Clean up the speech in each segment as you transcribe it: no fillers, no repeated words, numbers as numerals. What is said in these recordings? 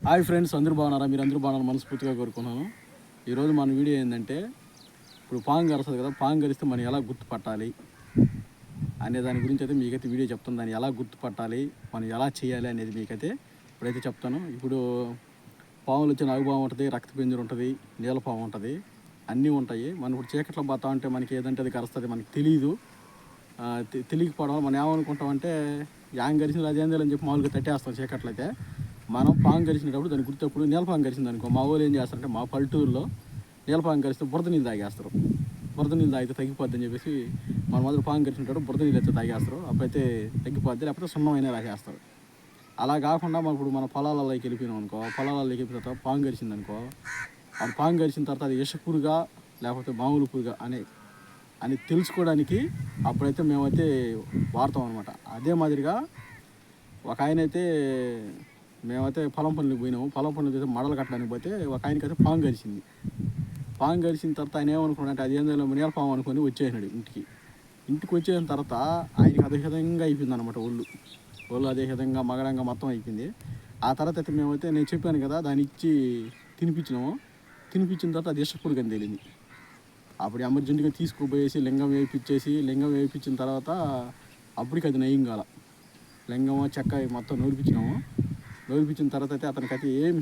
Hi friends, అందరూ బాగున్నారా? మీరు అందరూ బాగున్నారు మనస్ఫూర్తిగా కోరుకున్నాను. ఈరోజు మన వీడియో ఏంటంటే, ఇప్పుడు పాము గరుస్తుంది కదా, పాము గరిస్తే మనం ఎలా గుర్తుపట్టాలి అనే దాని గురించి అయితే మీకైతే వీడియో చెప్తాను. దాన్ని ఎలా గుర్తుపట్టాలి, మనం ఎలా చేయాలి అనేది మీకైతే ఇప్పుడైతే చెప్తాను. ఇప్పుడు పాములు వచ్చి నాగుపాము ఉంటుంది, రక్తపింజర ఉంటుంది, నీలపాము ఉంటుంది, అన్నీ ఉంటాయి. మనం ఇప్పుడు చీకట్లో పోతా ఉంటే మనకి ఏదంటే అది కరుస్తుంది, మనకి తెలియదు. తెలియకపోవడం మనం ఏమనుకుంటామంటే యాంగ్ గరిచింది అదేంది అని చెప్పి మామూలుగా తట్టేస్తాం. చీకట్లో అయితే మనం పాము గరిచినప్పుడు దాన్ని గుర్తప్పుడు నీలపాము గరిచింది అనుకో, మా ఊళ్ళు ఏం చేస్తారంటే మా పల్లెటూరులో నీలపాము గరిస్తే బురద నీళ్ళు తాగేస్తారు. బురద నీళ్ళు తాగితే తగ్గిపోద్ది అని చెప్పేసి మన మొదలు పాము గరిచినప్పుడు బురద నీళ్ళు అయితే తాగేస్తారు. అప్పుడైతే తగ్గిపోద్ది, లేకపోతే సున్నమైనా రాసేస్తారు. అలా కాకుండా మనం ఇప్పుడు మన పొలాలలోకి వెళ్ళిపోయినాం అనుకో, పొలాలలోకి వెళ్ళిపోయిన తర్వాత పాము గరిచింది అనుకో, అది పాము గరిచిన తర్వాత అది విషపురుగా లేకపోతే మామూలు పురుగా అని తెలుసుకోవడానికి అప్పుడైతే మేమైతే వాడతాం అనమాట. అదే మాదిరిగా ఒక ఆయన అయితే మేమైతే పొలం పనులకు పోయినాము. పొలం పనులు అయితే మడలు కట్టడానికి పోతే ఒక ఆయనకైతే పాము గరిచింది. పాము గరిచిన తర్వాత ఆయన ఏమనుకున్నాడంటే అది ఏందో మునియాల పాము అనుకొని వచ్చేసినాడు ఇంటికి వచ్చేసిన తర్వాత ఆయనకి అదే విధంగా అయిపోయింది అనమాట. ఒళ్ళు అదే విధంగా మగడంగా మొత్తం అయిపోయింది. ఆ తర్వాత అయితే మేమైతే నేను చెప్పాను కదా, దాన్ని ఇచ్చి తినిపించినాము. తినిపించిన తర్వాత అది ఇష్టపురుగు అని తేలింది. అప్పుడు ఎమర్జెంట్గా తీసుకుపోయేసి లింగం వేయించిన తర్వాత అప్పటికి అది నయం కాల. లింగము చెక్క మొత్తం నూరిపించిన తర్వాత అయితే అతనికైతే ఏమి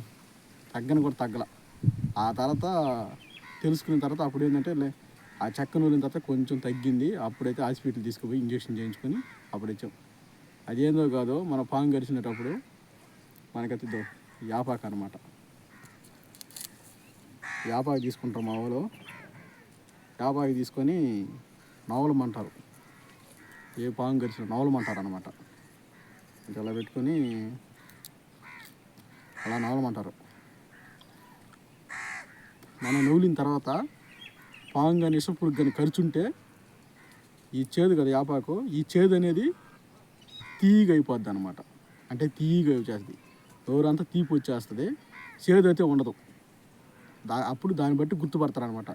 తగ్గల. ఆ తర్వాత తెలుసుకున్న తర్వాత అప్పుడు ఏంటంటే ఆ చెక్క నూరిన తర్వాత కొంచెం తగ్గింది. అప్పుడైతే హాస్పిటల్ తీసుకుపోయి ఇంజక్షన్ చేయించుకొని అప్పుడు ఇచ్చాం. అదేందో కాదు, మన పాము గరిచినప్పుడు మనకైతే యాపాకు అనమాట. యాపాకు తీసుకుంటారు మా వాళ్ళు. యాపాకు తీసుకొని నవలమంటారు, ఏ పాము గరిచిన నవలమంటారు అనమాట. ఇలా పెట్టుకొని అలా నవలమంటారు. మనం నవ్వులిన తర్వాత పాము కానీ ఇష్టపురుగు కానీ ఖర్చుంటే ఈ చేదు కదా యాపాకు, ఈ చేదు అనేది తీగ అయిపోద్ది అనమాట. అంటే తీగ వచ్చేస్తుంది, ఎవరంతా తీపి వచ్చేస్తుంది, చేదు అయితే ఉండదు. అప్పుడు దాన్ని బట్టి గుర్తుపడతారు అనమాట.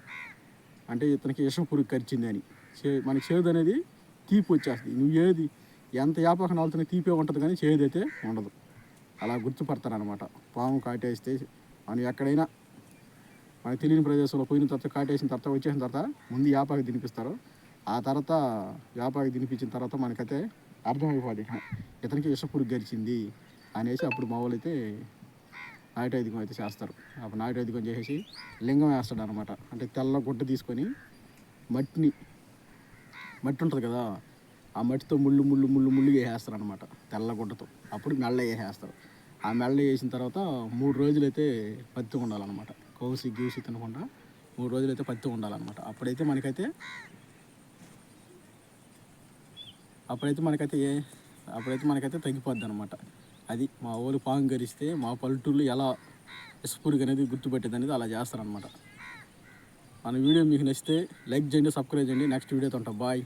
అంటే ఇతనికి విషపురుగు కరిచింది అని. మనకి చేదు అనేది తీపి వచ్చేస్తుంది. నువ్వు ఎంత యాపాకు నాలుతున్నా తీపే ఉంటుంది, కానీ చేదు అయితే ఉండదు. అలా గుర్తుపడతారనమాట. పాము కాటేస్తే మనం ఎక్కడైనా మనకు తెలియని ప్రదేశంలో పోయిన తర్వాత కాటేసిన తర్వాత వచ్చేసిన తర్వాత ముందు యాపాకు తినిపిస్తారు. ఆ తర్వాత యాపాకు తినిపించిన తర్వాత మనకైతే అర్థమైపోద్ది ఇతనికి విషపురుగు గరిచింది అనేసి. అప్పుడు మా వాళ్ళు అయితే నాయుటైదికం అయితే చేస్తారు. అప్పుడు నాయుటైదికం చేసేసి లింగం వేస్తాడు అనమాట. అంటే తెల్ల గుడ్డ తీసుకొని మట్టి ఉంటుంది కదా, ఆ మట్టితో ముళ్ళుగా వేసేస్తారు అనమాట, తెల్లగుడ్డతో. అప్పుడు మెల్ల వేసేస్తారు. ఆ మెల్ల వేసిన తర్వాత 3 రోజులు అయితే పత్తి ఉండాలన్నమాట. కౌసి గీసి తినకుండా 3 రోజులు అయితే పత్తి ఉండాలన్నమాట. అప్పుడైతే మనకైతే తగ్గిపోద్ది అనమాట. అది మా ఊరు పాము గరిస్తే మా పల్లెటూరులో ఎలా విషపురుగు అనేది గుర్తుపెట్టేది అనేది అలా చేస్తారనమాట. మన వీడియో మీకు నచ్చితే లైక్ చేయండి, సబ్స్క్రైబ్ చేయండి. నెక్స్ట్ వీడియోతో ఉంటాం. బాయ్.